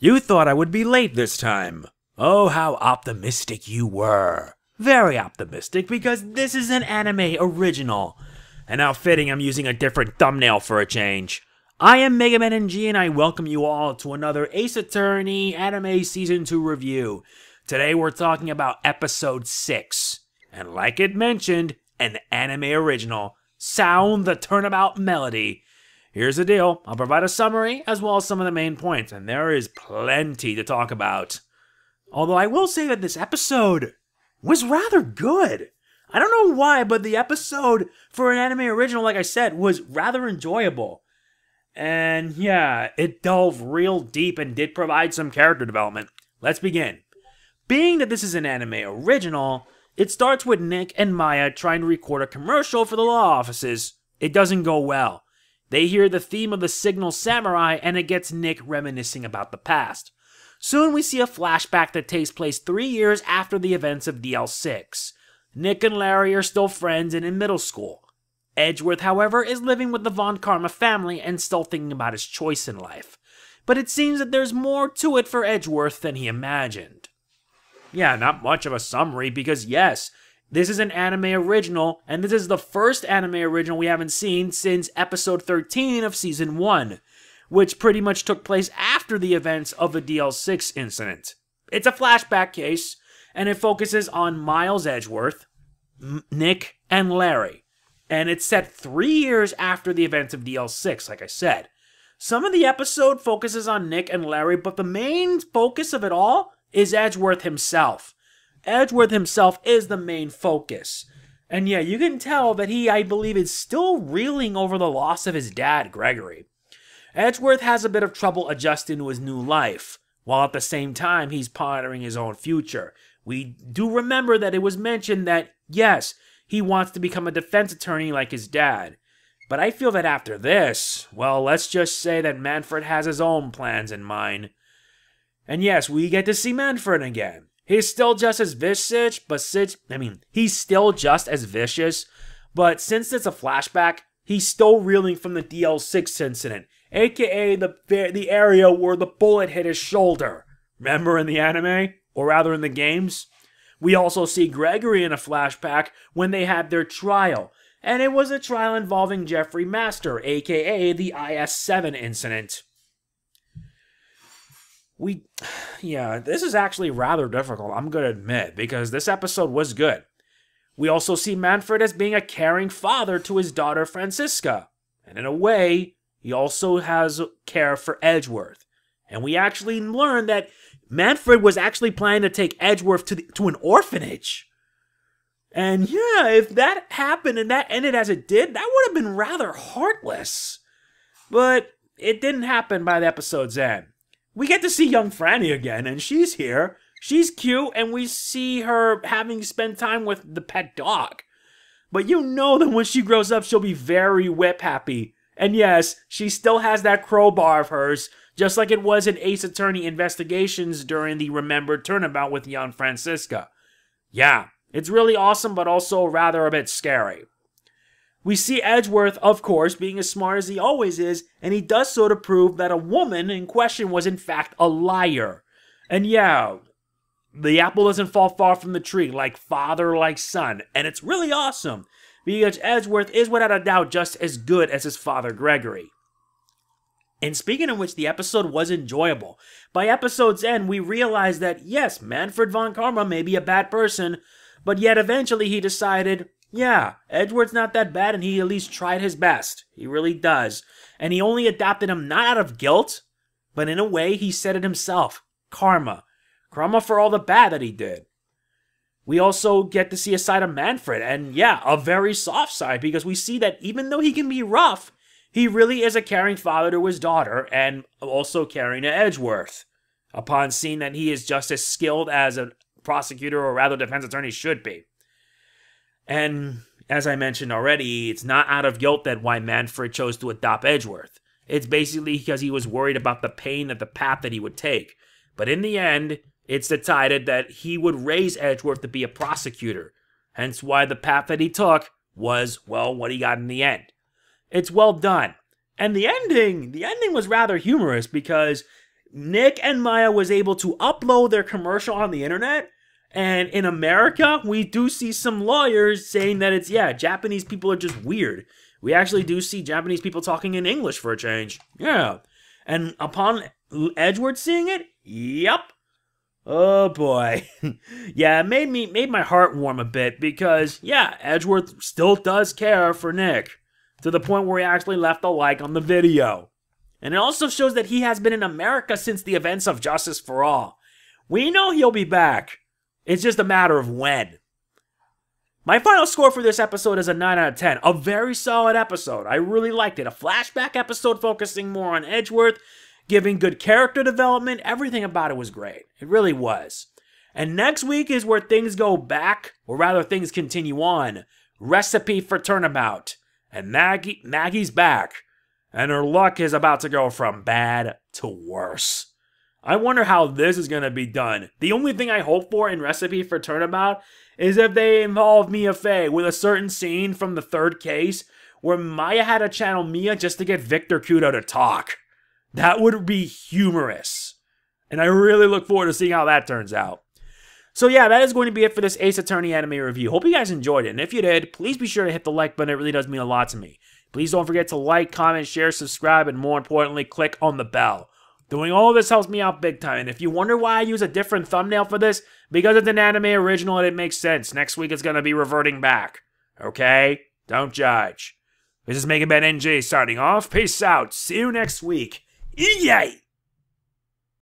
You thought I would be late this time. Oh, how optimistic you were. Very optimistic, because this is an anime original. And how fitting I'm using a different thumbnail for a change. I am MegamanNG, and I welcome you all to another Ace Attorney Anime Season 2 review. Today we're talking about Episode 6. And like it mentioned, an anime original. Sound the Turnabout melody. Here's the deal. I'll provide a summary as well as some of the main points, and there is plenty to talk about. Although I will say that this episode was rather good. I don't know why, but the episode for an anime original, like I said, was rather enjoyable. And yeah, it delved real deep and did provide some character development. Let's begin. Being that this is an anime original, it starts with Nick and Maya trying to record a commercial for the law offices. It doesn't go well. They hear the theme of the Signal Samurai, and it gets Nick reminiscing about the past. Soon we see a flashback that takes place 3 years after the events of DL6. Nick and Larry are still friends and in middle school. Edgeworth, however, is living with the Von Karma family and still thinking about his choice in life. But it seems that there's more to it for Edgeworth than he imagined. Yeah, not much of a summary because yes, this is an anime original, and this is the first anime original we haven't seen since episode 13 of season 1, which pretty much took place after the events of the DL6 incident. It's a flashback case, and it focuses on Miles Edgeworth, Nick, and Larry. And it's set 3 years after the events of DL6, like I said. Some of the episode focuses on Nick and Larry, but the main focus of it all is Edgeworth himself. Edgeworth himself is the main focus. And yeah, you can tell that he, I believe, is still reeling over the loss of his dad, Gregory. Edgeworth has a bit of trouble adjusting to his new life, while at the same time he's pondering his own future. We do remember that it was mentioned that, yes, he wants to become a defense attorney like his dad. But I feel that after this, well, let's just say that Manfred has his own plans in mind. And yes, we get to see Manfred again. He's still just as vicious, but he's still just as vicious, but since it's a flashback, he's still reeling from the DL6 incident, aka the area where the bullet hit his shoulder. Remember in the anime? Or rather in the games? We also see Gregory in a flashback when they had their trial, and it was a trial involving Jeffrey Master, aka the IS-7 incident. Yeah, this is actually rather difficult, I'm going to admit, because this episode was good. We also see Manfred as being a caring father to his daughter Franziska. And in a way, he also has care for Edgeworth. And we actually learn that Manfred was actually planning to take Edgeworth to an orphanage. And yeah, if that happened and that ended as it did, that would have been rather heartless. But it didn't happen by the episode's end. We get to see young Franny again, and she's here. She's cute, and we see her having spent time with the pet dog. But you know that when she grows up, she'll be very whip-happy. And yes, she still has that crowbar of hers, just like it was in Ace Attorney Investigations during the remembered Turnabout with young Franziska. Yeah, it's really awesome, but also rather a bit scary. We see Edgeworth, of course, being as smart as he always is, and he does so to prove that a woman in question was in fact a liar. And yeah, the apple doesn't fall far from the tree, like father, like son, and it's really awesome, because Edgeworth is without a doubt just as good as his father Gregory. And speaking of which, the episode was enjoyable. By episode's end, we realize that yes, Manfred Von Karma may be a bad person, but yet eventually he decided, yeah, Edgeworth's not that bad, and he at least tried his best. He really does. And he only adopted him not out of guilt, but in a way, he said it himself. Karma. Karma for all the bad that he did. We also get to see a side of Manfred, and yeah, a very soft side, because we see that even though he can be rough, he really is a caring father to his daughter, and also caring to Edgeworth. Upon seeing that he is just as skilled as a prosecutor, or rather defense attorney, should be. And, as I mentioned already, it's not out of guilt that why Manfred chose to adopt Edgeworth. It's basically because he was worried about the pain of the path that he would take. But in the end, it's decided that he would raise Edgeworth to be a prosecutor. Hence why the path that he took was, well, what he got in the end. It's well done. And the ending was rather humorous because Nick and Maya was able to upload their commercial on the internet, and in America, we do see some lawyers saying that it's, yeah, Japanese people are just weird. We actually do see Japanese people talking in English for a change. Yeah. And upon Edgeworth seeing it, yep. Oh boy. Yeah, it made my heart warm a bit because, yeah, Edgeworth still does care for Nick, to the point where he actually left a like on the video. And it also shows that he has been in America since the events of Justice for All. We know he'll be back. It's just a matter of when. My final score for this episode is a 9 out of 10. A very solid episode. I really liked it. A flashback episode focusing more on Edgeworth, giving good character development. Everything about it was great. It really was. And next week is where things go back, or rather things continue on. Recipe for Turnabout. And Maggie's back. And her luck is about to go from bad to worse. I wonder how this is going to be done. The only thing I hope for in Recipe for Turnabout is if they involve Mia Fey with a certain scene from the third case where Maya had to channel Mia just to get Victor Kudo to talk. That would be humorous. And I really look forward to seeing how that turns out. So yeah, that is going to be it for this Ace Attorney anime review. Hope you guys enjoyed it. And if you did, please be sure to hit the like button. It really does mean a lot to me. Please don't forget to like, comment, share, subscribe, and more importantly, click on the bell. Doing all of this helps me out big time, and if you wonder why I use a different thumbnail for this, because it's an anime original and it makes sense. Next week it's going to be reverting back. Okay? Don't judge. This is MegamanNG signing off. Peace out. See you next week. Yay!